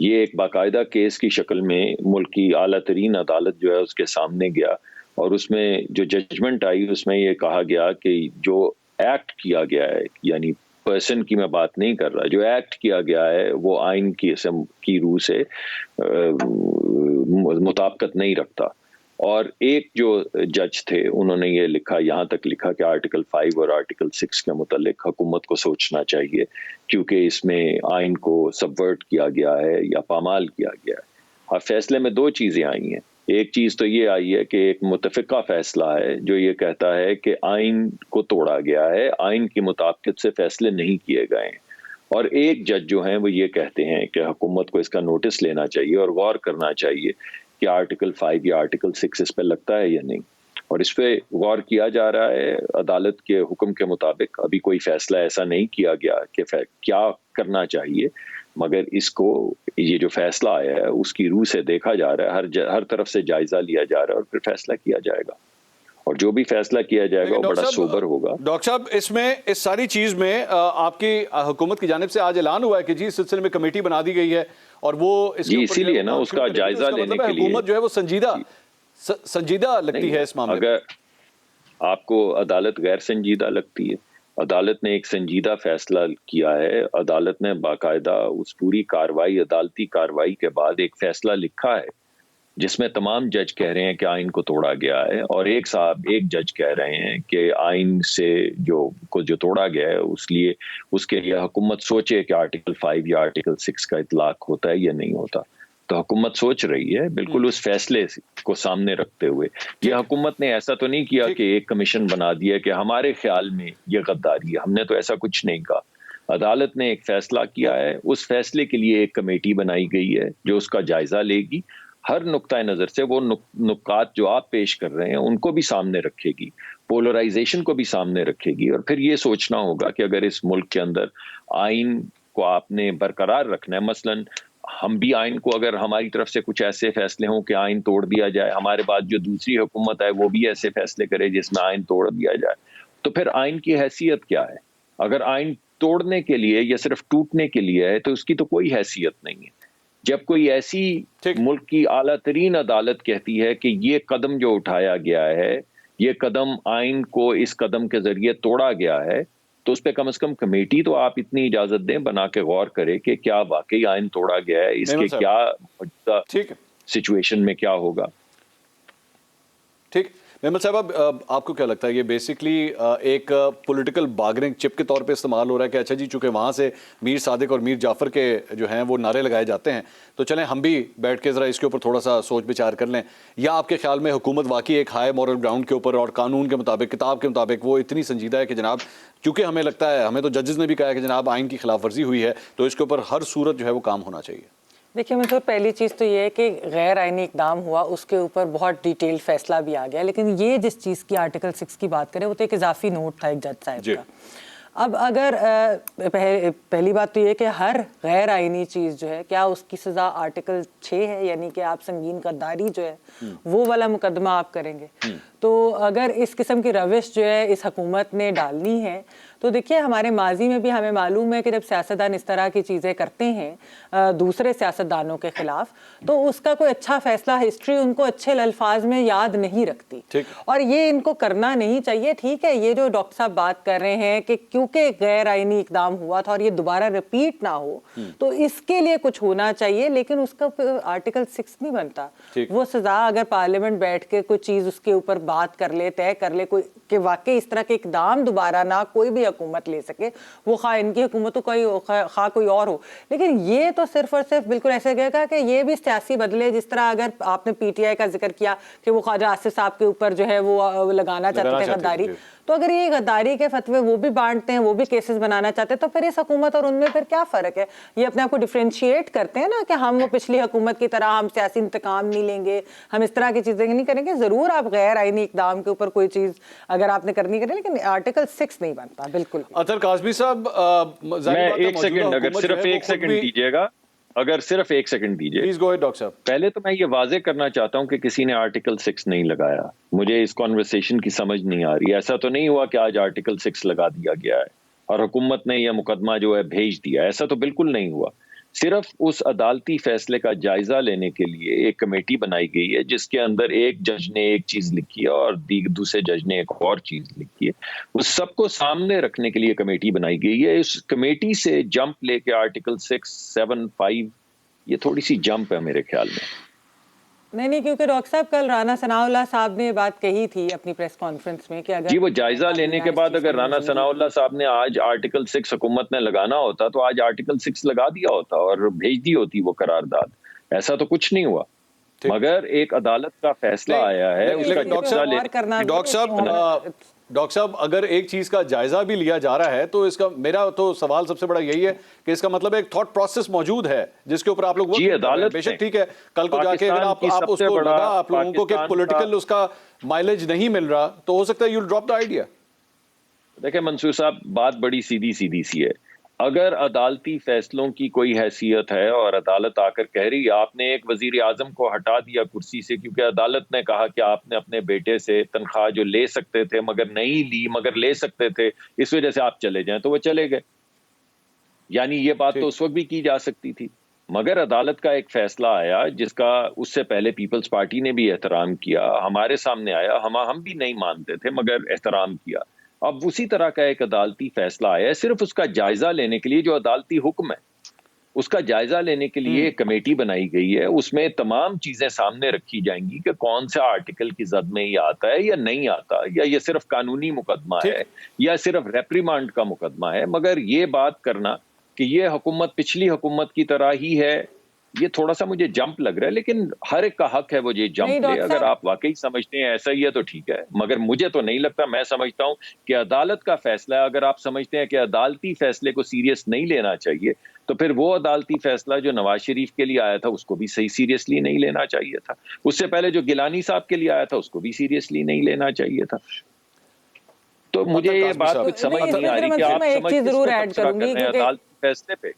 یہ ایک باقاعدہ کیس کی شکل میں ملک کی اعلیٰ ترین عدالت جو ہے اس کے سامنے گیا، اور اس میں جو ججمنٹ آئی اس میں یہ کہا گیا کہ جو ایکٹ کیا گیا ہے، یعنی پرسن کی میں بات نہیں کر رہا، جو ایکٹ کیا گیا ہے وہ آئین کی روح سے مطابقت نہیں رکھتا. اور ایک جو جج تھے انہوں نے یہ لکھا، یہاں تک لکھا کہ آرٹیکل 5 اور آرٹیکل 6 کے متعلق حکومت کو سوچنا چاہیے، کیونکہ اس میں آئین کو سبورٹ کیا گیا ہے یا پامال کیا گیا ہے. اب فیصلے میں دو چیزیں آئی ہیں. ایک چیز تو یہ آئی ہے کہ ایک متفقہ فیصلہ ہے جو یہ کہتا ہے کہ آئین کو توڑا گیا ہے، آئین کی مطابقت سے فیصلے نہیں کیے گئے ہیں. اور ایک جج جو ہیں وہ یہ کہتے ہیں کہ حکومت کو اس کا نوٹس لینا چاہیے اور غور کرنا چاہیے کہ آرٹیکل 5 یا آرٹیکل 6 اس پہ لگتا ہے یا نہیں. اور اس پہ غور کیا جا رہا ہے. عدالت کے حکم کے مطابق ابھی کوئی فیصلہ ایسا نہیں کیا گیا کہ کیا کرنا چاہیے، مگر اس کو یہ جو فیصلہ آیا ہے اس کی روح سے دیکھا جا رہا ہے، ہر طرف سے جائزہ لیا جا رہا ہے اور پھر فیصلہ کیا جائے گا. اور جو بھی فیصلہ کیا جائے گا وہ بڑا سوبر ہوگا. ڈاکٹر صاحب، اس ساری چیز میں آپ کی حکومت کی جانب سے آج اعلان ہوا ہے کہ جی اس سلسلے میں کمیٹی بنا دی گئی ہے، اور وہ اسی لیے نا اس کا جائزہ لینے کے لیے حکومت جو ہے وہ سنجیدہ لگتی ہے اس معاملے میں. اگر آپ کو عدالت غیر سنجیدہ لگتی ہے، عدالت نے ایک سنجیدہ فیصلہ کیا ہے. عدالت نے باقاعدہ اس پوری کاروائی، عدالتی کاروائی کے بعد ایک فیصلہ لکھا ہے جس میں تمام جج کہہ رہے ہیں کہ آئین کو توڑا گیا ہے، اور ایک جج کہہ رہے ہیں کہ آئین سے جو توڑا گیا ہے اس کے لیے حکومت سوچے کہ آرٹیکل 5 یا آرٹیکل 6 کا اطلاق ہوتا ہے یا نہیں ہوتا. تو حکومت سوچ رہی ہے بالکل اس فیصلے کو سامنے رکھتے ہوئے. یہ حکومت نے ایسا تو نہیں کیا کہ ایک کمیشن بنا دیا کہ ہمارے خیال میں یہ غداری ہے، ہم نے تو ایسا کچھ نہیں کہا. عدالت نے ایک فیصلہ کیا ہے، اس فیصلے کے لیے ایک کمیٹی بنائی گئی ہے جو اس کا جائزہ لے گی. ہر نقطۂ نظر سے وہ نکات جو آپ پیش کر رہے ہیں ان کو بھی سامنے رکھے گی، پولرائزیشن کو بھی سامنے رکھے گی. اور پھر یہ سوچنا ہوگا کہ اگر اس ملک کے اندر آئین کو آپ نے برقرار رکھنا ہے، مثلاً ہم بھی آئین کو، اگر ہماری طرف سے کچھ ایسے فیصلے ہوں کہ آئین توڑ دیا جائے، ہمارے بعد جو دوسری حکومت ہے وہ بھی ایسے فیصلے کرے جس میں آئین توڑ دیا جائے، تو پھر آئین کی حیثیت کیا ہے؟ اگر آئین توڑنے کے لیے یا صرف ٹوٹنے کے لیے ہے تو اس کی تو کوئی حیثیت نہیں ہے. جب کوئی ایسی ملک کی اعلیٰ ترین عدالت کہتی ہے کہ یہ قدم جو اٹھایا گیا ہے، یہ قدم آئین کو اس قدم کے ذریعے توڑا گیا ہے، تو اس پہ کم از کم کمیٹی تو آپ اتنی اجازت دیں، بنا کے غور کرے کہ کیا واقعی آئین توڑا گیا ہے، اس کے کیا موجودہ سچویشن میں کیا ہوگا. ٹھیک. محمد صاحب، آپ کو کیا لگتا ہے یہ بیسکلی ایک پولیٹیکل بارگننگ چپ کے طور پہ استعمال ہو رہا ہے کہ اچھا جی چونکہ وہاں سے میر صادق اور میر جعفر کے جو ہیں وہ نعرے لگائے جاتے ہیں تو چلیں ہم بھی بیٹھ کے ذرا اس کے اوپر تھوڑا سا سوچ بچار کر لیں؟ یا آپ کے خیال میں حکومت واقعی ایک ہائی مورل گراؤنڈ کے اوپر اور قانون کے مطابق، کتاب کے مطابق وہ اتنی سنجیدہ ہے کہ جناب کیونکہ ہمیں لگتا ہے، ہمیں تو ججز نے بھی کہا ہے کہ جناب آئین کی خلاف ورزی ہوئی ہے تو اس کے اوپر ہر صورت جو ہے وہ کام ہونا چاہیے؟ دیکھیے مطلب پہلی چیز تو یہ ہے کہ غیر آئینی اقدام ہوا، اس کے اوپر بہت ڈیٹیل فیصلہ بھی آ گیا، لیکن یہ جس چیز کی آرٹیکل 6 کی بات کریں وہ تو ایک اضافی نوٹ تھا ایک جج صاحب کا. اب اگر پہلی بات تو یہ کہ ہر غیر آئینی چیز جو ہے کیا اس کی سزا آرٹیکل 6 ہے، یعنی کہ آپ سنگین غداری جو ہے وہ والا مقدمہ آپ کریں گے. تو اگر اس قسم کی روش جو ہے اس حکومت نے ڈالنی ہے تو دیکھیے ہمارے ماضی میں بھی ہمیں معلوم ہے کہ جب سیاستدان اس طرح کی چیزیں کرتے ہیں دوسرے سیاستدانوں کے خلاف تو اس کا کوئی اچھا فیصلہ ہسٹری ان کو اچھے الفاظ میں یاد نہیں رکھتی، اور یہ ان کو کرنا نہیں چاہیے. ٹھیک ہے، یہ جو ڈاکٹر صاحب بات کر رہے ہیں کہ کیونکہ غیر آئینی اقدام ہوا تھا اور یہ دوبارہ رپیٹ نہ ہو تو اس کے لیے کچھ ہونا چاہیے، لیکن اس کا آرٹیکل 6 نہیں بنتا. وہ سزا اگر پارلیمنٹ بیٹھ کے کوئی چیز اس کے اوپر بات کر لے، طے کر لے کوئی کہ واقعی اس طرح کے اقدام دوبارہ نہ کوئی بھی حکومت لے سکے، وہ خواہ ان کی حکومت ہو خواہ کوئی اور ہو. لیکن یہ تو صرف اور صرف بالکل ایسے گئے گا کہ یہ بھی سیاسی بدلے، جس طرح اگر آپ نے پی ٹی آئی کا ذکر کیا کہ وہ خواجہ آصف صاحب کے اوپر جو ہے وہ لگانا چاہتے تھے غداری، تو اگر یہ غداری کے فتوے وہ بھی بانٹتے ہیں، وہ بھی کیسز بنانا چاہتے ہیں، تو پھر اس حکومت اور ان میں پھر کیا فرق ہے؟ یہ اپنے آپ کو ڈیفرینشیٹ کرتے ہیں نا کہ ہم وہ پچھلی حکومت کی طرح ہم سیاسی انتقام نہیں لیں گے، ہم اس طرح کی چیزیں نہیں کریں گے. ضرور آپ غیر آئینی اقدام کے اوپر کوئی چیز اگر آپ نے کرنی کریں، لیکن آرٹیکل 6 نہیں بنتا. بالکل. اطہر کاظمی صاحب، میں ایک سیکنڈ، اگر صرف ایک سیکنڈ دیجیے گا، اگر صرف ایک سیکنڈ دیجیے. پلیز گو اہیڈ ڈاکٹر صاحب. پہلے تو میں یہ واضح کرنا چاہتا ہوں کہ کسی نے آرٹیکل 6 نہیں لگایا. مجھے اس کانورسیشن کی سمجھ نہیں آ رہی. ایسا تو نہیں ہوا کہ آج آرٹیکل 6 لگا دیا گیا ہے اور حکومت نے یہ مقدمہ جو ہے بھیج دیا، ایسا تو بالکل نہیں ہوا. صرف اس عدالتی فیصلے کا جائزہ لینے کے لیے ایک کمیٹی بنائی گئی ہے جس کے اندر ایک جج نے ایک چیز لکھی ہے اور دوسرے جج نے ایک اور چیز لکھی ہے. اس سب کو سامنے رکھنے کے لیے کمیٹی بنائی گئی ہے. اس کمیٹی سے جمپ لے کے آرٹیکل 6, 7, 5 یہ تھوڑی سی جمپ ہے میرے خیال میں. نہیں کیونکہ ڈاکٹر صاحب کل رانا ثناء اللہ صاحب نے بات کہی تھی اپنی پریس کانفرنس میں کہ اگر جی وہ جائزہ لینے کے بعد اگر رانا ثناء اللہ صاحب نے آج آرٹیکل 6 حکومت نے لگانا ہوتا تو آج آرٹیکل 6 لگا دیا ہوتا اور بھیج دی ہوتی وہ قرارداد. ایسا تو کچھ نہیں ہوا مگر ایک عدالت کا فیصلہ آیا ہے اس کا جائزہ لینا. ڈاکٹر صاحب اگر ایک چیز کا جائزہ بھی لیا جا رہا ہے تو اس کا میرا تو سوال سب سے بڑا یہی ہے کہ اس کا مطلب ایک تھاٹ پروسیس موجود ہے جس کے اوپر آپ لوگ بے شک ٹھیک ہے کل کو جا کے اگر آپ اس کو لگا آپ لوگوں کو کہ پولیٹیکل اس کا مائلیج نہیں مل رہا تو ہو سکتا ہے یو ڈراپ دا آئیڈیا. دیکھیں منصور صاحب بات بڑی سیدھی سی ہے. اگر عدالتی فیصلوں کی کوئی حیثیت ہے اور عدالت آ کر کہہ رہی ہے آپ نے ایک وزیر اعظم کو ہٹا دیا کرسی سے کیونکہ عدالت نے کہا کہ آپ نے اپنے بیٹے سے تنخواہ جو لے سکتے تھے مگر نہیں لی مگر لے سکتے تھے اس وجہ سے آپ چلے جائیں تو وہ چلے گئے. یعنی یہ بات تو اس وقت بھی کی جا سکتی تھی مگر عدالت کا ایک فیصلہ آیا جس کا اس سے پہلے پیپلز پارٹی نے بھی احترام کیا, ہمارے سامنے آیا, ہم بھی نہیں مانتے تھے مگر احترام کیا. اب اسی طرح کا ایک عدالتی فیصلہ آیا ہے صرف اس کا جائزہ لینے کے لیے جو عدالتی حکم ہے اس کا جائزہ لینے کے لیے ایک کمیٹی بنائی گئی ہے. اس میں تمام چیزیں سامنے رکھی جائیں گی کہ کون سا آرٹیکل کی زد میں یہ آتا ہے یا نہیں آتا یا یہ صرف قانونی مقدمہ ہے یا صرف ریپریمانڈ کا مقدمہ ہے. مگر یہ بات کرنا کہ یہ حکومت پچھلی حکومت کی طرح ہی ہے یہ تھوڑا سا مجھے جمپ لگ رہا ہے لیکن ہر ایک کا حق ہے وہ یہ جمپ لے. اگر آپ واقعی سمجھتے ہیں ایسا ہی ہے تو ٹھیک ہے مگر مجھے تو نہیں لگتا. میں سمجھتا ہوں کہ عدالت کا فیصلہ ہے. اگر آپ سمجھتے ہیں کہ عدالتی فیصلے کو سیریس نہیں لینا چاہیے تو پھر وہ عدالتی فیصلہ جو نواز شریف کے لیے آیا تھا اس کو بھی صحیح سیریسلی نہیں لینا چاہیے تھا. اس سے پہلے جو گیلانی صاحب کے لیے آیا تھا اس کو بھی سیریسلی نہیں لینا چاہیے تھا. تو مجھے یہ بات کچھ سمجھ نہیں آ رہی کہ آپ عدالتی فیصلے پہ.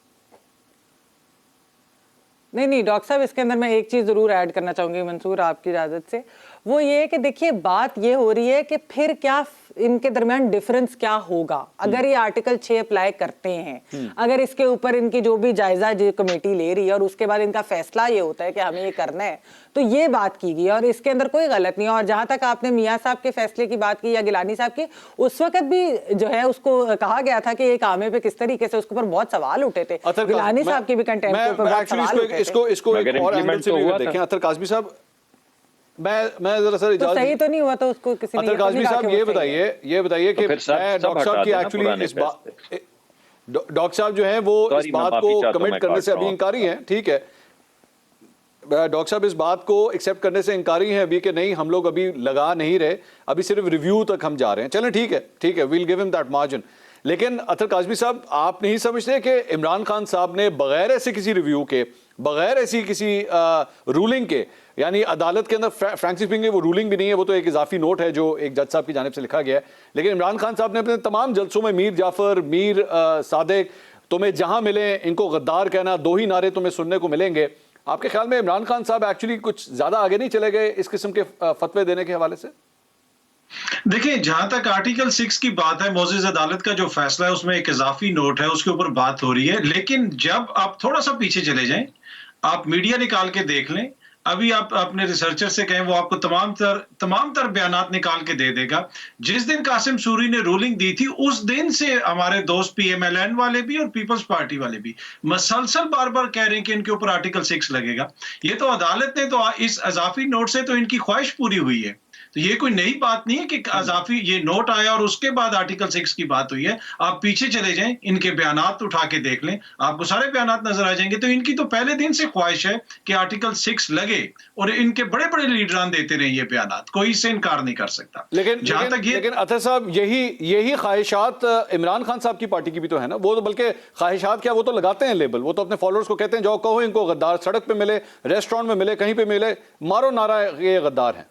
نہیں ڈاکٹر صاحب اس کے اندر میں ایک چیز ضرور ایڈ کرنا چاہوں گی منصور آپ کی اجازت سے. وہ یہ ہے کہ دیکھیے بات یہ ہو رہی ہے کہ پھر کیا ان کے درمیان ڈیفرنس کیا ہوگا اگر یہ آرٹیکل 6 اپلائی کرتے ہیں, اگر اس کے اوپر ان کی جو بھی جائزہ جو کمیٹی لے رہی ہے اور اس کے بعد ان کا فیصلہ یہ ہوتا ہے کہ ہمیں یہ کرنا ہے تو یہ بات کی گئی اور اس کے اندر کوئی غلط نہیں ہے. اور جہاں تک آپ نے میاں صاحب کے فیصلے کی بات کی یا گیلانی صاحب کی اس وقت بھی جو ہے اس کو کہا گیا تھا کہ ایک عامے پہ کس طریقے سے اس کے اوپر بہت سوال اٹھے تھے. گیلانی صاحب کی بھی کنٹینٹ کے اوپر بہت سوال اٹھے تھے. اس کو ایک اور اینگل سے بھی دیکھیں. اطہر کاظمی صاحب میں ذرا سر اجازت صحیح تو نہیں ہوا تو اس کو کسی نے اطہر کاظمی صاحب یہ بتائیے کہ میں ڈاکٹر صاحب کی ایکچولی اس بات ڈاکٹر صاحب جو ہیں وہ اس بات کو کمٹ کرنے سے ابھی انکاری ہیں. ٹھیک ہے ڈاکٹر صاحب اس بات کو ایکسیپٹ کرنے سے انکاری ہیں ابھی کہ نہیں ہم لوگ ابھی لگا نہیں رہے ابھی صرف ریویو تک ہم جا رہے ہیں. چلیں ٹھیک ہے ویل گیو ہم دیٹ مارجن. لیکن اطہر کاظمی صاحب آپ نہیں سمجھتے کہ عمران خان صاحب نے بغیر ایسے کسی ریویو کے بغیر ایسی کسی رولنگ کے یعنی عدالت کے اندر فرینکلی اسپیکنگ وہ رولنگ بھی نہیں ہے وہ تو ایک اضافی نوٹ ہے جو ایک جج صاحب کی جانب سے لکھا گیا ہے لیکن عمران خان صاحب نے اپنے تمام جلسوں میں میر جعفر میر صادق تمہیں جہاں ملیں ان کو غدار کہنا 2 ہی نعرے تمہیں سننے کو ملیں گے. آپ کے خیال میں عمران خان صاحب ایکچولی کچھ زیادہ آگے نہیں چلے گئے اس قسم کے فتوے دینے کے حوالے سے؟ دیکھیں جہاں تک آرٹیکل 6 کی بات ہے معزز عدالت کا جو فیصلہ ہے اس میں ایک اضافی نوٹ ہے اس کے اوپر بات ہو رہی ہے لیکن جب آپ تھوڑا سا پیچھے چلے جائیں آپ میڈیا نکال کے دیکھ لیں ابھی آپ اپنے ریسرچر سے کہیں وہ آپ کو تمام تر بیانات نکال کے دے دے گا. جس دن قاسم سوری نے رولنگ دی تھی اس دن سے ہمارے دوست پی ایم ایل این والے بھی اور پیپلز پارٹی والے بھی مسلسل بار بار کہہ رہے ہیں کہ ان کے اوپر آرٹیکل 6 لگے گا. یہ تو عدالت نے تو اس اضافی نوٹ سے تو ان کی خواہش پوری ہوئی ہے. تو یہ کوئی نئی بات نہیں ہے کہ اضافی یہ نوٹ آیا اور اس کے بعد آرٹیکل 6 کی بات ہوئی ہے. آپ پیچھے چلے جائیں ان کے بیانات اٹھا کے دیکھ لیں آپ کو سارے بیانات نظر آ جائیں گے. تو ان کی تو پہلے دن سے خواہش ہے کہ آرٹیکل 6 لگے اور ان کے بڑے بڑے لیڈران دیتے رہے یہ بیانات کوئی اس سے انکار نہیں کر سکتا. لیکن اطہر صاحب یہی خواہشات عمران خان صاحب کی پارٹی کی بھی تو ہے نا. وہ تو بلکہ خواہشات کیا وہ تو لگاتے ہیں لیبل. وہ تو اپنے فالوورز کو کہتے ہیں جاؤ کہو ان کو غدار سڑک پہ ملے ریسٹورینٹ میں ملے کہیں پہ ملے مارو نعرہ یہ غدار ہیں.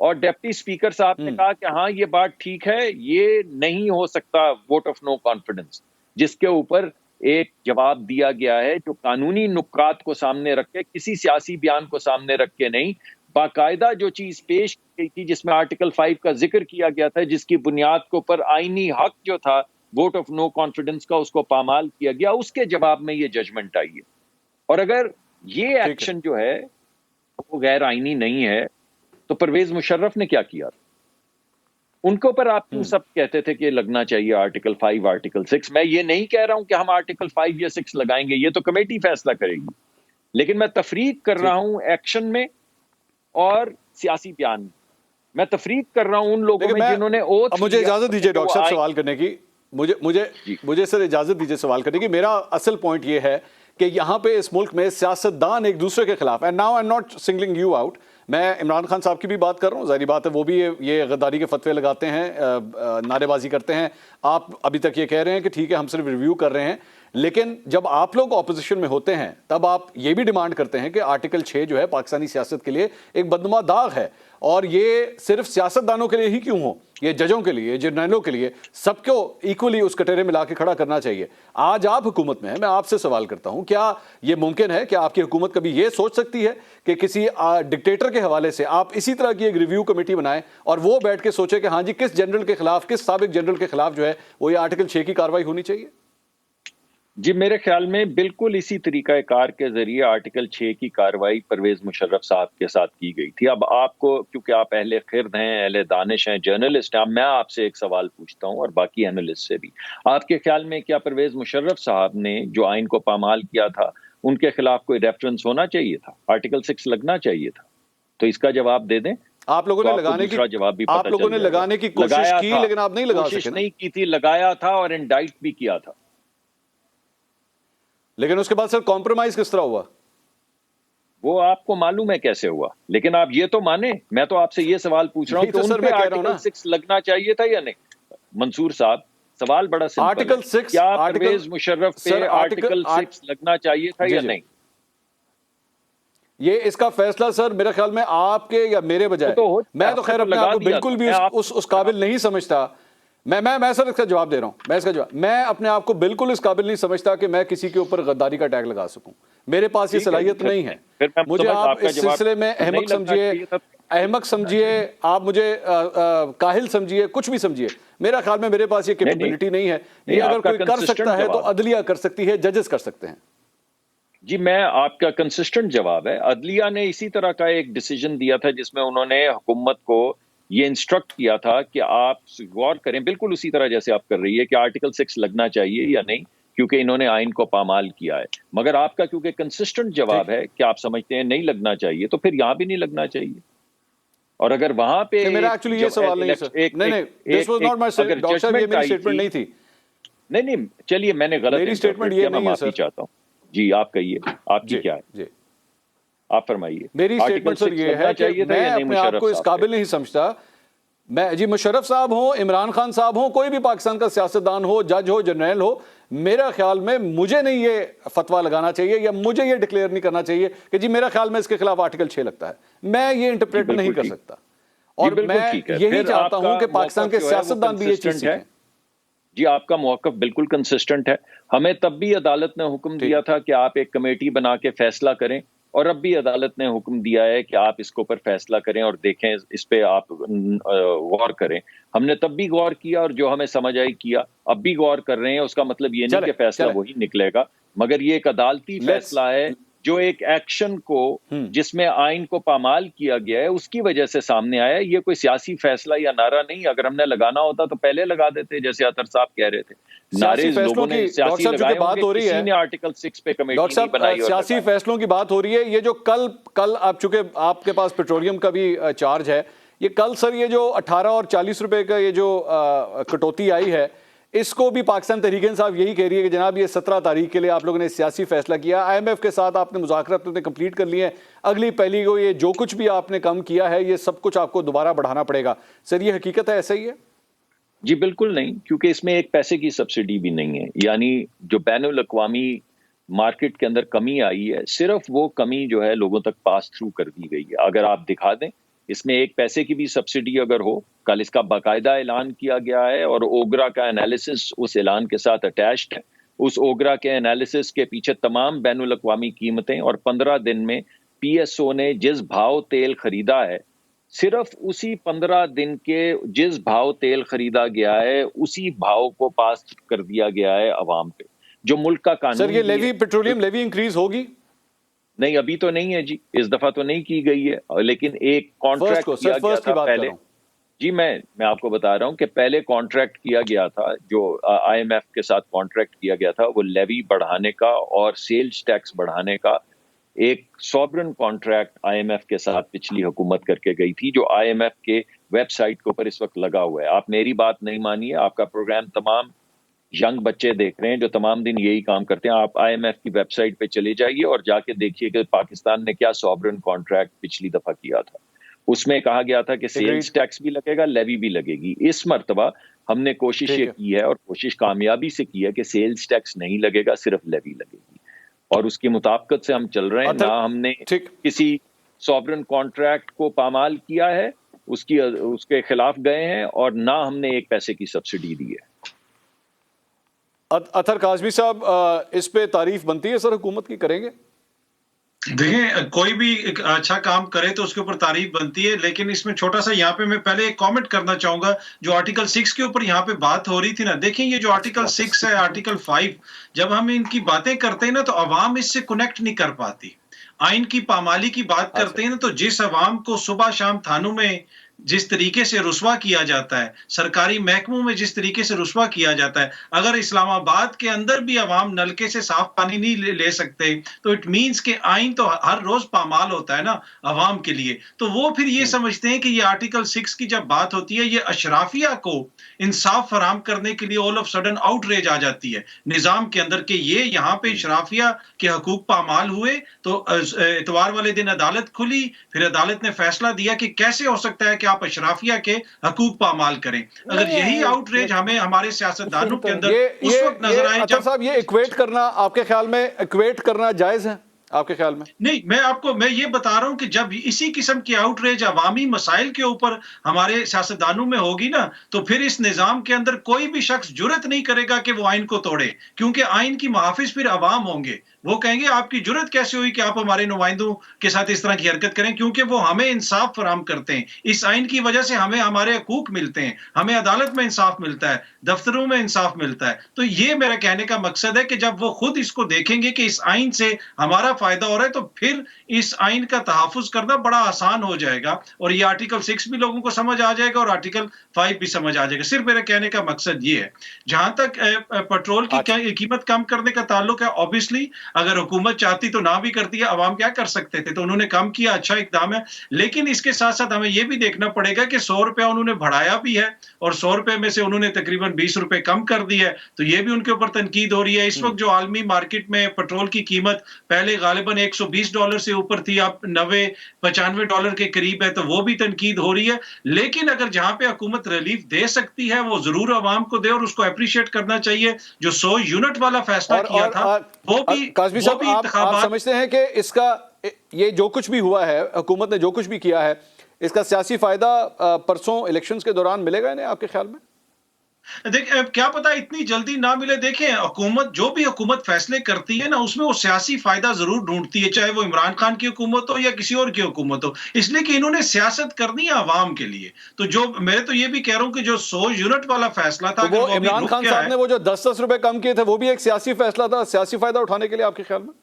اور ڈپٹی اسپیکر صاحب نے کہا کہ ہاں یہ بات ٹھیک ہے, یہ نہیں ہو سکتا ووٹ آف نو کانفیڈنس, جس کے اوپر ایک جواب دیا گیا ہے جو قانونی نکات کو سامنے رکھ کے, کسی سیاسی بیان کو سامنے رکھ کے نہیں, باقاعدہ جو چیز پیش کی گئی تھی جس میں آرٹیکل 5 کا ذکر کیا گیا تھا, جس کی بنیاد کے اوپر آئینی حق جو تھا ووٹ آف نو کانفیڈنس کا اس کو پامال کیا گیا, اس کے جواب میں یہ ججمنٹ آئی ہے. اور اگر یہ ایکشن جو ہے وہ غیر آئینی نہیں ہے تو پرویز مشرف نے کیا کیا تھا؟ ان کے اوپر آپ کیوں سب کہتے تھے کہ لگنا چاہیے آرٹیکل 5 آرٹیکل 6. میں یہ نہیں کہہ رہا ہوں کہ ہم آرٹیکل 5 یا 6 لگائیں گے, یہ تو کمیٹی فیصلہ کرے گی, لیکن میں تفریق کر رہا ہوں ایکشن میں اور سیاسی بیان میں. میں تفریق کر رہا ہوں ان لوگوں میں جنہوں نے مجھے اجازت دیجیے ڈاکٹر صاحب سوال کرنے کی, مجھے سر اجازت دیجیے سوال کرنے کی. میرا اصل پوائنٹ یہ ہے کہ یہاں پہ اس ملک میں سیاستدان ایک دوسرے کے خلاف, and now I am not سنگلنگ you out, میں عمران خان صاحب کی بھی بات کر رہا ہوں, ظاہری بات ہے وہ بھی یہ غداری کے فتوے لگاتے ہیں, نعرے بازی کرتے ہیں. آپ ابھی تک یہ کہہ رہے ہیں کہ ٹھیک ہے ہم صرف ریویو کر رہے ہیں, لیکن جب آپ لوگ اپوزیشن میں ہوتے ہیں تب آپ یہ بھی ڈیمانڈ کرتے ہیں کہ آرٹیکل 6 جو ہے پاکستانی سیاست کے لیے ایک بدنما داغ ہے, اور یہ صرف سیاستدانوں کے لیے ہی کیوں ہو, یہ ججوں کے لیے, جرنیلوں کے لیے, سب کو ایکولی اس کٹہرے میں لا کے کھڑا کرنا چاہیے. آج آپ حکومت میں ہیں, میں آپ سے سوال کرتا ہوں, کیا یہ ممکن ہے کہ آپ کی حکومت کبھی یہ سوچ سکتی ہے کہ کسی ڈکٹیٹر کے حوالے سے آپ اسی طرح کی ایک ریویو کمیٹی بنائیں اور وہ بیٹھ کے سوچے کہ ہاں جی کس جنرل کے خلاف, کس سابق جنرل کے خلاف جو ہے وہ یہ آرٹیکل 6 کی کارروائی ہونی چاہیے؟ جی میرے خیال میں بالکل اسی طریقہ کار کے ذریعے آرٹیکل 6 کی کارروائی پرویز مشرف صاحب کے ساتھ کی گئی تھی. اب آپ کو, کیونکہ آپ اہل خرد ہیں, اہل دانش ہیں, جرنلسٹ ہیں, میں آپ سے ایک سوال پوچھتا ہوں اور باقی اینالسٹ سے بھی, آپ کے خیال میں کیا پرویز مشرف صاحب نے جو آئین کو پامال کیا تھا ان کے خلاف کوئی ریفرنس ہونا چاہیے تھا, آرٹیکل 6 لگنا چاہیے تھا؟ تو اس کا جواب دے دیں. آپ لوگوں نے لگانے کی کوشش کی لیکن آپ نہیں لگا سکے. کوشش نہیں کی تھی, لگایا تھا اور انڈائٹ بھی کیا تھا, لیکن اس کے بعد سر کمپرومائز کس طرح ہوا وہ آپ کو معلوم ہے کیسے ہوا. لیکن آپ یہ تو مانے, میں تو آپ سے یہ سوال پوچھ رہا ہوں کہ ان پہ آرٹیکل 6 لگنا چاہیے تھا یا نہیں. منصور صاحب سوال بڑا سمپل ہے, آرٹیکل 6 کیا پرویز مشرف پہ آرٹیکل 6 لگنا چاہیے تھا یا نہیں؟ یہ اس کا فیصلہ سر میرے خیال میں آپ کے یا میرے بجائے, میں تو خیر اپنے آپ کو بالکل بھی اس قابل نہیں سمجھتا. میں سر اس کا جواب دے رہا ہوں, میں اپنے آپ کو بالکل اس قابل نہیں سمجھتا کہ میں کسی کے اوپر غداری کا ٹیگ لگا سکوں. میرے پاس یہ صلاحیت نہیں ہے. مجھے آپ اس سلسلے میں احمق سمجھیے, آپ مجھے کاہل سمجھیے, کچھ بھی سمجھیے, میرا خیال میں میرے پاس یہ کیپیبلٹی نہیں ہے. یہ اگر کوئی کر سکتا ہے تو عدلیہ کر سکتی ہے, ججز کر سکتے ہیں. جی میں آپ کا کنسسٹنٹ جواب ہے, عدلیہ نے اسی طرح کا ایک ڈیسیجن دیا تھا جس میں انہوں نے حکومت کو یہ انسٹرکٹ کیا تھا کہ آپ غور کریں, بالکل اسی طرح جیسے آپ کر رہی ہے, کہ آرٹیکل 6 لگنا چاہیے یا نہیں, کیونکہ انہوں نے آئین کو پامال کیا ہے. مگر آپ کا کیونکہ کنسسٹنٹ جواب ہے کہ آپ سمجھتے ہیں نہیں لگنا چاہیے, تو پھر یہاں بھی نہیں لگنا چاہیے. اور اگر وہاں پہ میرا ایکچولی یہ سوال نہیں ہے, نہیں چلیے میں نے غلط میں معافی چاہتا ہوں. جی آپ کہیے, آپ کی کیا ہے, آپ فرمائیے. میری اسٹیٹمنٹ سر یہ ہے کہ میں اپنے آپ کو اس قابل نہیں سمجھتا. میں جی مشرف صاحب ہوں, عمران خان صاحب ہوں, کوئی بھی پاکستان کا سیاستدان ہو, جج ہو, جرنیل ہو, میرا خیال میں مجھے نہیں یہ فتویٰ لگانا چاہیے یا مجھے یہ ڈکلیئر نہیں کرنا چاہیے کہ جی میرا خیال میں اس کے خلاف آرٹیکل 6 لگتا ہے. میں یہ انٹرپریٹ نہیں کر سکتا, اور میں یہی چاہتا ہوں کہ پاکستان کے سیاستدان بھی یہ چیز سیکھیں. جی آپ کا موقف بالکل کنسسٹنٹ ہے. ہمیں تب بھی عدالت نے حکم دیا تھا کہ آپ ایک کمیٹی بنا کے فیصلہ کریں, اور اب بھی عدالت نے حکم دیا ہے کہ آپ اس کے اوپر فیصلہ کریں اور دیکھیں, اس پہ آپ غور کریں. ہم نے تب بھی غور کیا اور جو ہمیں سمجھ آئی کیا, اب بھی غور کر رہے ہیں. اس کا مطلب یہ نہیں کہ فیصلہ وہی نکلے گا, مگر یہ ایک عدالتی فیصلہ ہے جو ایک ایکشن کو جس میں آئین کو پامال کیا گیا ہے اس کی وجہ سے سامنے آیا ہے. یہ کوئی سیاسی فیصلہ یا نعرہ نہیں. اگر ہم نے لگانا ہوتا تو پہلے لگا دیتے, جیسے عطر صاحب کہہ رہے تھے. نعرے لوگوں نے سیاسی لگائے ہوں گے, کسی نے آرٹیکل 6 پہ کمیٹی نہیں بنائی. سیاسی فیصلوں کی بات ہو رہی ہے. یہ جو کل آپ چونکہ آپ کے پاس پیٹرولیم کا بھی چارج ہے, یہ کل سر یہ جو 18 اور 40 روپے کا یہ جو کٹوتی آئی ہے, اس کو بھی پاکستان تحریک انصاف یہی کہہ رہی ہے کہ جناب یہ 17 تاریخ کے لیے آپ لوگوں نے سیاسی فیصلہ کیا, آئی ایم ایف کے ساتھ آپ نے مذاکرات کمپلیٹ کر لیے ہیں, اگلی پہلی کو یہ جو کچھ بھی آپ نے کم کیا ہے یہ سب کچھ آپ کو دوبارہ بڑھانا پڑے گا. سر یہ حقیقت ہے, ایسا ہی ہے؟ جی بالکل نہیں, کیونکہ اس میں ایک پیسے کی سبسڈی بھی نہیں ہے. یعنی جو بین الاقوامی مارکیٹ کے اندر کمی آئی ہے, صرف وہ کمی جو ہے لوگوں تک پاس تھرو کر دی گئی ہے. اگر آپ دکھا دیں اس میں 1 پیسے کی بھی سبسڈی اگر ہو، کل اس کا باقاعدہ اعلان کیا گیا ہے اور اوگرا کا انالیسس اس اعلان کے ساتھ اٹیچڈ ہے. اس اوگرا کے انالیسس کے پیچھے تمام بین الاقوامی قیمتیں، اور 15 دن میں پی ایس او نے جس بھاؤ تیل خریدا ہے، صرف اسی 15 دن کے جس بھاؤ تیل خریدا گیا ہے اسی بھاؤ کو پاس کر دیا گیا ہے عوام پہ، جو ملک کا قانون. سر یہ لیوی، پیٹرولیم لیوی انکریز ہوگی؟ نہیں، ابھی تو نہیں ہے جی، اس دفعہ تو نہیں کی گئی ہے، لیکن ایک کانٹریکٹ کیا گیا تھا پہلے. جی میں آپ کو بتا رہا ہوں کہ پہلے کانٹریکٹ کیا گیا تھا، جو آئی ایم ایف کے ساتھ کانٹریکٹ کیا گیا تھا، وہ لیوی بڑھانے کا اور سیلز ٹیکس بڑھانے کا ایک سوبرن کانٹریکٹ آئی ایم ایف کے ساتھ پچھلی حکومت کر کے گئی تھی، جو آئی ایم ایف کے ویب سائٹ کے اوپر اس وقت لگا ہوا ہے. آپ میری بات نہیں مانیے، آپ کا پروگرام تمام ینگ بچے دیکھ رہے ہیں جو تمام دن یہی کام کرتے ہیں. آپ آئی ایم ایف کی ویب سائٹ پہ چلے جائیے اور جا کے دیکھیے کہ پاکستان نے کیا سوبرن کانٹریکٹ پچھلی دفعہ کیا تھا. اس میں کہا گیا تھا کہ سیلز ٹیکس بھی لگے گا، لیوی بھی لگے گی. اس مرتبہ ہم نے کوشش یہ کی ہے اور کوشش کامیابی سے کی ہے کہ سیلز ٹیکس نہیں لگے گا، صرف لیوی لگے گی، اور اس کی مطابقت سے ہم چل رہے ہیں. نہ ہم نے کسی سوبرن کانٹریکٹ کو پامال کیا ہے، اس کے خلاف گئے ہیں، اور نہ ہم نے 1 پیسے کی سبسڈی دی ہے. اطہر کاظمی صاحب، اس پہ تعریف بنتی ہے سر، حکومت کی کریں گے؟ دیکھیں کوئی بھی ایک اچھا کام کرے تو اس کے اوپر تعریف بنتی ہے، لیکن اس میں چھوٹا سا یہاں پہ میں پہلے ایک کامنٹ کرنا چاہوں گا. جو آرٹیکل 6 کے اوپر یہاں پہ بات ہو رہی تھی نا، دیکھیں یہ جو آرٹیکل 6 ہے، آرٹیکل 5، جب ہم ان کی باتیں کرتے ہیں نا تو عوام اس سے کنیکٹ نہیں کر پاتی. آئین کی پامالی کی بات کرتے ہیں نا تو جس عوام کو صبح شام تھانوں میں جس طریقے سے رسوا کیا جاتا ہے، سرکاری محکموں میں جس طریقے سے رسوا کیا جاتا ہے، اگر اسلام آباد کے اندر بھی عوام نلکے سے صاف پانی نہیں لے سکتے تو اٹ مینز کہ آئین تو ہر روز پامال ہوتا ہے نا عوام کے لیے. تو وہ پھر یہ سمجھتے ہیں کہ یہ آرٹیکل 6 کی جب بات ہوتی ہے، یہ اشرافیہ کو انصاف فراہم کرنے کے لیے آل آف سڈن آؤٹ ریج آ جاتی ہے نظام کے اندر کہ یہ یہاں پہ اشرافیہ کے حقوق پامال ہوئے. تو اتوار والے دن عدالت کھلی، پھر عدالت نے فیصلہ دیا کہ کیسے ہو سکتا ہے کہ آپ اشرافیہ کے حقوق پامال کریں. اگر یہی آؤٹ ریج ہمیں ہمارے سیاستدانوں کے اندر اس وقت نظر آئے اطہر صاحب، یہ ایکویٹ کرنا آپ کے خیال میں ایکویٹ کرنا جائز ہے آپ کے خیال میں؟ نہیں، میں یہ بتا رہا ہوں کہ جب اسی قسم کی آؤٹ ریج عوامی مسائل کے اوپر ہمارے سیاستدانوں میں ہوگی نا، تو پھر اس نظام کے اندر کوئی بھی شخص جرت نہیں کرے گا کہ وہ آئین کو توڑے، کیونکہ آئین کی محافظ پھر عوام ہوں گے. وہ کہیں گے آپ کی جرت کیسے ہوئی کہ آپ ہمارے نمائندوں کے ساتھ اس طرح کی حرکت کریں، کیونکہ وہ ہمیں انصاف فراہم کرتے ہیں. اس آئین کی وجہ سے ہمیں ہمارے حقوق ملتے ہیں، ہمیں عدالت میں انصاف ملتا ہے، دفتروں میں انصاف ملتا ہے. تو یہ میرا کہنے کا مقصد ہے کہ جب وہ خود اس کو دیکھیں گے کہ اس آئین سے ہمارا فائدہ ہو رہا ہے تو پھر اس آئین کا تحفظ کرنا بڑا آسان ہو جائے گا، اور یہ آرٹیکل 6 بھی لوگوں کو سمجھ آ جائے گا اور آرٹیکل 5 بھی سمجھ آ جائے گا. صرف میرے کہنے کا مقصد یہ ہے. جہاں تک پیٹرول کی قیمت کم کرنے کا تعلق ہے، obviously اگر حکومت چاہتی تو نہ بھی کرتی ہے، عوام کیا کر سکتے تھے، تو انہوں نے کم کیا، اچھا اقدام ہے. لیکن اس کے ساتھ ساتھ ہمیں یہ بھی دیکھنا پڑے گا کہ 100 روپیہ انہوں نے بڑھایا بھی ہے، اور 100 روپے میں سے انہوں نے تقریباً 20 روپے کم کر دی ہے، تو یہ بھی ان کے اوپر تنقید ہو رہی ہے. اس وقت جو عالمی مارکیٹ میں پیٹرول کی قیمت پہلے غالباً $120 سے اوپر تھی، اب $90-95 کے قریب ہے، تو وہ بھی تنقید ہو رہی ہے. لیکن اگر جہاں پہ حکومت ریلیف دے سکتی ہے وہ ضرور عوام کو دے، اور اس کو اپریشیٹ کرنا چاہیے. جو 100 یونٹ والا فیصلہ کیا تھا وہ بھی کاظمی صاحب، آپ سمجھتے ہیں کہ اس کا یہ جو کچھ بھی ہوا ہے، حکومت نے جو کچھ بھی کیا ہے، اس کا سیاسی فائدہ پرسوں الیکشنز کے دوران ملے گا انہیں آپ کے خیال میں؟ دیکھیں کیا پتا اتنی جلدی نہ ملے. دیکھیں حکومت جو بھی حکومت فیصلے کرتی ہے نا، اس میں وہ سیاسی فائدہ ضرور ڈھونڈتی ہے، چاہے وہ عمران خان کی حکومت ہو یا کسی اور کی حکومت ہو، اس لیے کہ انہوں نے سیاست کرنی ہے عوام کے لیے. تو جو میں تو یہ بھی کہہ رہا ہوں کہ جو 100 یونٹ والا فیصلہ تھا، وہ عمران خان صاحب نے وہ جو 10 روپے کم کیے تھے، وہ بھی ایک سیاسی فیصلہ تھا، سیاسی فائدہ اٹھانے کے لیے آپ کے خیال میں؟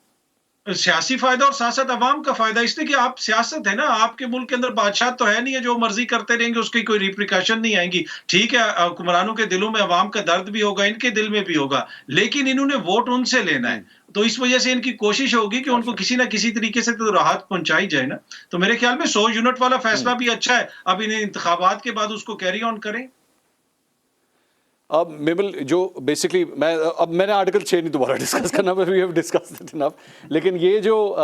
سیاسی فائدہ اور ساتھ ساتھ عوام کا فائدہ، اس لیے کہ آپ سیاست ہے نا، آپ کے ملک کے اندر بادشاہ تو ہے نہیں ہے جو مرضی کرتے رہیں گے، اس کی کوئی ریپریکاشن نہیں آئیں گی. ٹھیک ہے حکمرانوں کے دلوں میں عوام کا درد بھی ہوگا، ان کے دل میں بھی ہوگا، لیکن انہوں نے ووٹ ان سے لینا ہے، تو اس وجہ سے ان کی کوشش ہوگی کہ ان کو کسی نہ کسی طریقے سے تو راحت پہنچائی جائے نا. تو میرے خیال میں 100 یونٹ والا فیصلہ بھی اچھا ہے، اب انہیں انتخابات کے بعد اس کو کیری آن کریں. اب میبل جو بیسکلی میں نے آرٹیکل 6 نہیں دوبارہ ڈسکس کرنا, we have discuss it enough, لیکن یہ جو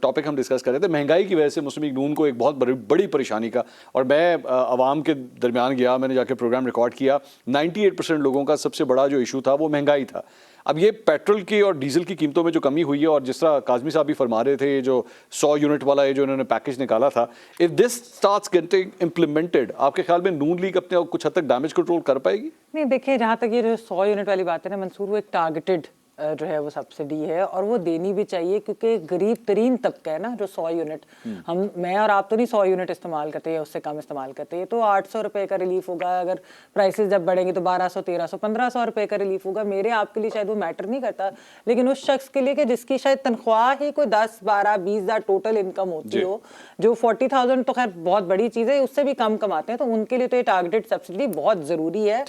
ٹاپک ہم ڈسکس کر رہے تھے مہنگائی کی وجہ سے مسلم لیگ نون کو ایک بہت بڑی پریشانی کا, اور میں عوام کے درمیان گیا, میں نے جا کے پروگرام ریکارڈ کیا, 98% لوگوں کا سب سے بڑا جو ایشو تھا وہ مہنگائی تھا. اب یہ پیٹرول کی اور ڈیزل کی قیمتوں میں جو کمی ہوئی ہے, اور جس طرح کاظمی صاحب بھی فرما رہے تھے, جو 100 یونٹ والا یہ جو انہوں نے پیکج نکالا تھا, if this starts getting implemented, آپ کے خیال میں نون لیگ اپنے کچھ حد تک ڈیمیج کنٹرول کر پائے گی؟ نہیں دیکھیں, جہاں تک یہ جو 100 یونٹ والی بات ہے نا منصور, وہ ایک ٹارگیٹڈ جو ہے وہ سبسڈی ہے, اور وہ دینی بھی چاہیے کیونکہ غریب ترین طبقہ ہے نا جو 100 یونٹ, میں اور آپ تو نہیں 100 یونٹ استعمال کرتے ہیں, اس سے کم استعمال کرتے ہیں, تو 800 روپے کا ریلیف ہوگا. اگر پرائسز جب بڑھیں گے تو 1200 1300 1500 روپے کا ریلیف ہوگا. میرے آپ کے لیے شاید وہ میٹر نہیں کرتا, لیکن اس شخص کے لیے کہ جس کی شاید تنخواہ ہی کوئی 10 12 20 ہزار ٹوٹل انکم ہوتی ہو, جو 40,000 تو خیر بہت بڑی چیز ہے, اس سے بھی کم کماتے ہیں, تو ان کے لیے تو یہ ٹارگیٹڈ سبسڈی بہت ضروری ہے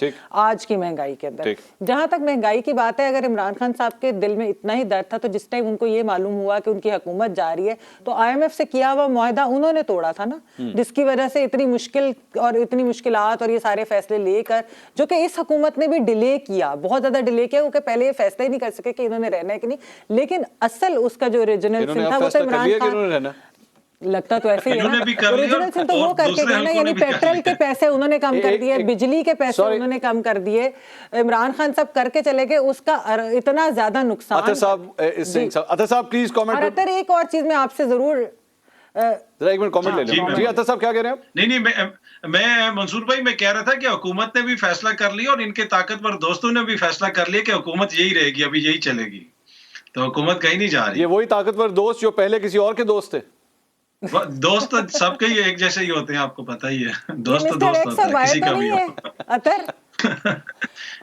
آج کی مہنگائی کے اندر. جہاں تک مہنگائی کی بات ہے, اگر عمران خان صاحب کے دل میں اتنا ہی درد تھا تو جس ٹائم ان کو یہ معلوم ہوا کہ ان کی حکومت جا رہی ہے تو IMF سے کیا ہوا معاہدہ انہوں نے توڑا تھا نا, جس کی وجہ سے اتنی مشکل اور اتنی مشکلات اور یہ سارے فیصلے لے کر, جو کہ اس حکومت نے بھی ڈیلے کیا, بہت زیادہ ڈیلے کیا, کیونکہ پہلے یہ فیصلہ ہی نہیں کر سکے کہ انہوں نے رہنا ہے کہ نہیں, لیکن اصل اس کا جو اوریجنل سن تھا وہ تو عمران خان, لگتا تو ایسے ہی ہے نا, اوریجنل سن تو وہ کر کے گئے نا, یعنی پیٹرول کے پیسے انہوں نے کم کر دیے, بجلی کے پیسے انہوں نے کم کر دیے, عمران خان صاحب کر کے چلے گئے, اس کا اتنا زیادہ نقصان. عطا صاحب پلیز کامنٹ. اور اطہر ایک اور چیز میں آپ سے ضرور ذرا ایک منٹ کامنٹ لے لیں. جی عطا صاحب کیا کہہ رہے ہیں؟ نہیں میں منصور بھائی میں کہہ رہا تھا کہ حکومت نے بھی فیصلہ کر لیا اور ان کے طاقتور دوستوں نے بھی فیصلہ کر لیا کہ حکومت یہی رہے گی, ابھی یہی چلے گی, تو حکومت کہیں نہیں جا رہی. یہ وہی طاقتور دوست جو پہلے کسی اور کے دوست تھے. دوست سب کے ہی ایک جیسے ہی ہوتے ہیں, آپ کو پتہ ہی ہے, دوست تو دوست ہوتا ہے کسی کا بھی ہو.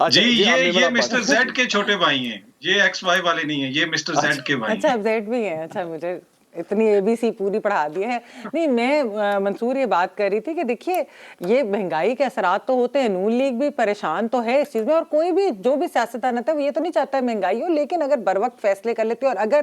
جی یہ مسٹر زیڈ کے چھوٹے بھائی ہیں, یہ ایکس وائی والے نہیں ہیں, یہ مسٹر زیڈ کے بھائی ہیں. اچھا زیڈ بھی ہیں, اچھا مجھے اتنی ABC پوری پڑھا دی ہے. نہیں میں منصور یہ بات کر رہی تھی کہ دیکھیے یہ مہنگائی کے اثرات تو ہوتے ہیں, نون لیگ بھی پریشان تو ہے اس چیز میں, اور کوئی بھی جو بھی سیاستدان ہے وہ یہ تو نہیں چاہتا ہے مہنگائی ہو, لیکن اگر بر وقت فیصلے کر لیتی, اور اگر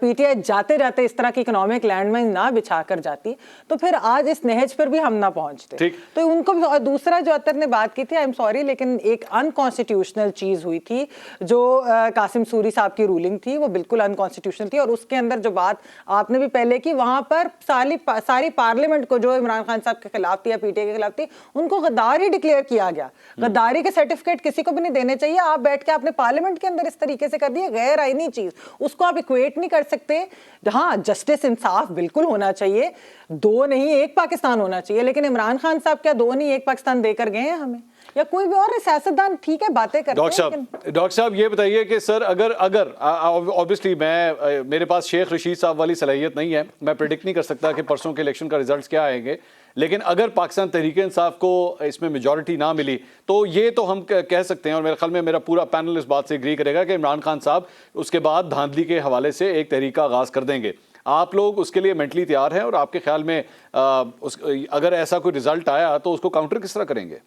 PTI جاتے جاتے اس طرح کی اکنامک لینڈ مائن نہ بچھا کر جاتی تو پھر آج اس نہج پر بھی ہم نہ پہنچتے. تو ان کو بھی. اور دوسرا جو اطہر نے بات کی تھی, آئی ایم سوری لیکن ایک انکانسٹیٹیوشنل چیز ہوئی تھی جو قاسم سوری صاحب کی رولنگ تھی, وہ بالکل انکانسٹیٹیوشنل تھی, اور اس کے اندر جو بات آپ نے بھی پہلے کی, وہاں پر ساری پارلیمنٹ کو جو عمران خان صاحب کے خلاف تھی یا PTI کے خلاف تھی, ان کو غدار ہی ڈکلیئر کیا گیا. غداری کے سرٹیفکیٹ کسی کو بھی نہیں دینے چاہیے. آپ بیٹھ کے آپ نے پارلیمنٹ کے اندر اس طریقے سے کر دیا, غیر آئینی چیز, اس کو آپ ایکویٹ نہیں کر سکتے. ہاں جسٹس انصاف بالکل ہونا چاہیے, 2 نہیں 1 پاکستان ہونا چاہیے, لیکن عمران خان صاحب کیا 2 نہیں 1 پاکستان دے کر گئے ہیں ہمیں, یا کوئی بھی اور سیاستدان ٹھیک ہے باتیں کرتے ہیں. ڈاکٹر صاحب یہ بتائیے کہ سر اگر obviously میرے پاس شیخ رشید صاحب والی صلاحیت نہیں ہے, میں پریڈکٹ نہیں کر سکتا کہ پرسوں کے الیکشن کا ریزلٹس کیا آئیں گے, لیکن اگر پاکستان تحریک انصاف کو اس میں میجورٹی نہ ملی تو یہ تو ہم کہہ سکتے ہیں, اور میرے خیال میں میرا پورا پینل اس بات سے اگری کرے گا کہ عمران خان صاحب اس کے بعد دھاندلی کے حوالے سے ایک تحریک کا آغاز کر دیں گے. آپ لوگ اس کے لیے مینٹلی تیار ہیں, اور آپ کے خیال میں اگر ایسا کوئی ریزلٹ آیا تو اس کو کاؤنٹر کس طرح کریں گے؟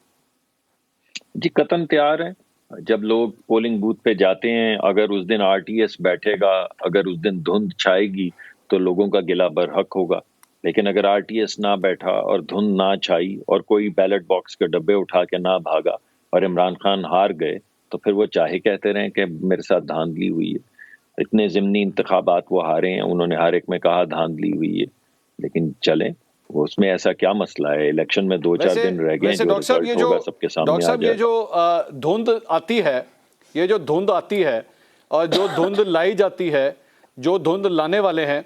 جی قطعاً تیار ہیں. جب لوگ پولنگ بوتھ پہ جاتے ہیں, اگر اس دن RTS بیٹھے گا, اگر اس دن دھند چھائے گی تو لوگوں کا گلہ برحق ہوگا, لیکن اگر RTS نہ بیٹھا اور دھند نہ چھائی اور کوئی بیلٹ باکس کے ڈبے اٹھا کے نہ بھاگا اور عمران خان ہار گئے تو پھر وہ چاہے کہتے رہیں کہ میرے ساتھ دھاندلی ہوئی ہے. اتنے ضمنی انتخابات وہ ہارے ہیں, انہوں نے ہر ایک میں کہا دھاندلی ہوئی ہے, لیکن چلیں اس میں ایسا کیا مسئلہ ہے, الیکشن میں 2-4 دن رہ گئے, جو رزلٹ ہوگا سب کے سامنے آ جائے. یہ جو دھند آتی ہے اور جو دھند لائی جاتی ہے, جو دھند لانے والے ہیں,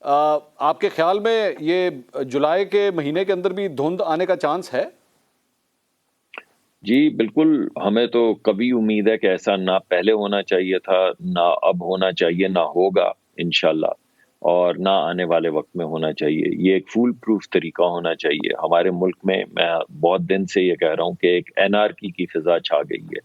آپ کے خیال میں یہ جولائی کے مہینے کے اندر بھی دھند آنے کا چانس ہے؟ جی بالکل, ہمیں تو کبھی امید ہے کہ ایسا نہ پہلے ہونا چاہیے تھا, نہ اب ہونا چاہیے, نہ ہوگا انشاءاللہ, اور نہ آنے والے وقت میں ہونا چاہیے. یہ ایک فول پروف طریقہ ہونا چاہیے. ہمارے ملک میں بہت دن سے یہ کہہ رہا ہوں کہ ایک NRکی کی فضا چھا گئی ہے.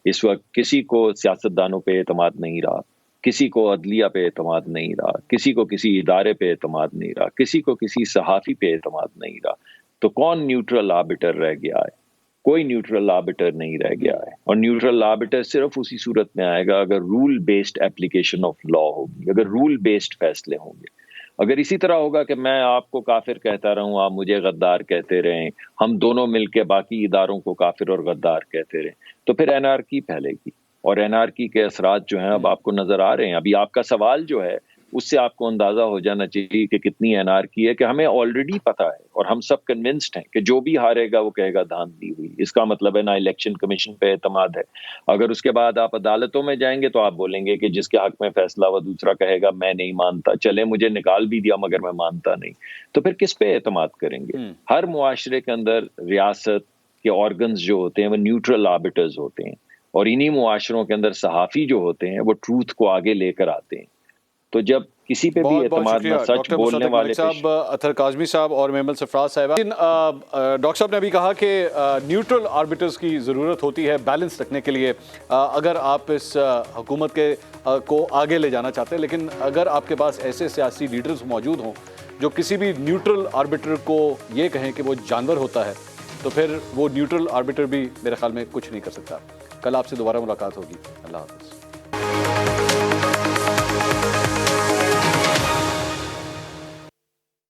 اس وقت کسی کو سیاستدانوں پہ اعتماد نہیں رہا, کسی کو عدلیہ پہ اعتماد نہیں رہا, کسی کو کسی ادارے پہ اعتماد نہیں رہا, کسی کو کسی صحافی پہ اعتماد نہیں رہا. تو کون نیوٹرل آربیٹر رہ گیا ہے؟ کوئی نیوٹرل آربیٹر نہیں رہ گیا ہے. اور نیوٹرل آربیٹر صرف اسی صورت میں آئے گا اگر rule based application of law ہوگی, اگر رول بیسڈ فیصلے ہوں گے. اگر اسی طرح ہوگا کہ میں آپ کو کافر کہتا رہوں, آپ مجھے غدار کہتے رہیں, ہم دونوں مل کے باقی اداروں کو کافر اور غدار کہتے رہیں, تو پھر NRK پھیلے گی، اور NRK کے اثرات جو ہیں اب آپ کو نظر آ رہے ہیں۔ ابھی آپ کا سوال جو ہے اس سے آپ کو اندازہ ہو جانا چاہیے کہ کتنی NRK ہے، کہ ہمیں آلریڈی پتا ہے اور ہم سب کنونسڈ ہیں کہ جو بھی ہارے گا وہ کہے گا دھاندلی ہوئی۔ اس کا مطلب ہے نہ الیکشن کمیشن پہ اعتماد ہے۔ اگر اس کے بعد آپ عدالتوں میں جائیں گے تو آپ بولیں گے کہ جس کے حق میں فیصلہ ہوا دوسرا کہے گا میں نہیں مانتا، چلے مجھے نکال بھی دیا مگر میں مانتا نہیں، تو پھر کس پہ اعتماد کریں گے؟ ہر معاشرے کے اندر ریاست کے آرگنز جو ہوتے ہیں وہ نیوٹرل آربٹرز ہوتے ہیں، اور انہی معاشروں کے اندر صحافی جو ہوتے ہیں وہ ٹروتھ کو آگے لے کر آتے ہیں۔ تو جب کسی پہ بھی اعتماد نہ سچ بولنے والے صاحب، اطہر کاظمی صاحب اور میمن سرفراز صاحبہ، ڈاکٹر صاحب نے ابھی کہا کہ نیوٹرل آربٹرز کی ضرورت ہوتی ہے بیلنس رکھنے کے لیے اگر آپ اس حکومت کے کو آگے لے جانا چاہتے ہیں، لیکن اگر آپ کے پاس ایسے سیاسی لیڈرز موجود ہوں جو کسی بھی نیوٹرل آربٹر کو یہ کہیں کہ وہ جانور ہوتا ہے، تو پھر وہ نیوٹرل آربٹر بھی میرے خیال میں کچھ نہیں کر سکتا۔ کل آپ سے دوبارہ ملاقات ہوگی۔ اللہ حافظ۔